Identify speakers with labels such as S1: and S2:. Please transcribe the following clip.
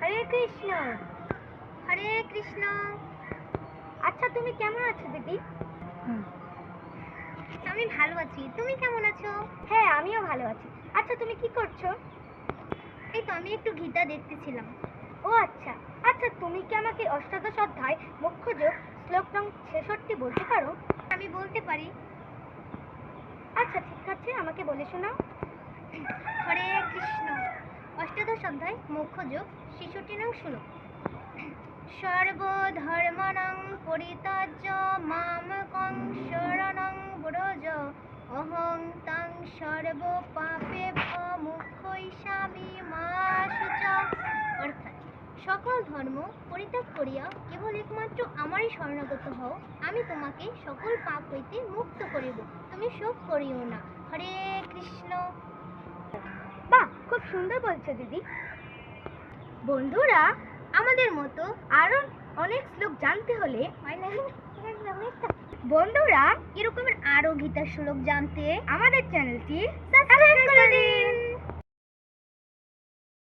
S1: হরে কৃষ্ণ।
S2: হরে কৃষ্ণ।
S1: আচ্ছা, তুমি কেমন আছো দিদি?
S2: আমি ভালো আছি, তুমি কেমন আছো?
S1: হ্যাঁ, আমিও ভালো আছি। আচ্ছা, তুমি কি করছো?
S2: এই তো আমি একটু গীতা দেখতেছিলাম।
S1: ও আচ্ছা। আচ্ছা, তুমি কি আমাকে অষ্টাদশ অধ্যায় মুখ্য যোগ শ্লোক নং 66 বলতে পারো?
S2: আমি বলতে পারি।
S1: আচ্ছা ঠিক আছে, আমাকে বলে শোনাও।
S2: হরে কৃষ্ণ। অষ্টাদশ অধ্যায় মুখ্য যোগ 66 নং শ্লোক। সর্বধর্মাণং পরিত্যাজ্য মামেকং শরণং ব্রজ অহং तं সর্বপাপেভ্যো মোক্ষয়িষ্যামি মা শুচা। অর্থাৎ সকল ধর্ম পরিত্যাগ করিয়া কেবল একমাত্র আমারই শরণাগত হও, আমি তোমাকে সকল পাপ হইতে মুক্ত করিব, তুমি শোক করিও না। হরে কৃষ্ণ।
S1: বাহ, খুব সুন্দর বলছো দিদি। বন্ধুরা, আমাদের মতো আরো অনেক শ্লোক জানতে হলে
S2: বন্ধুরা, এরকমের আরো গীতার শ্লোক জানতে
S1: আমাদের চ্যানেলটি সাবস্ক্রাইব করে দিন।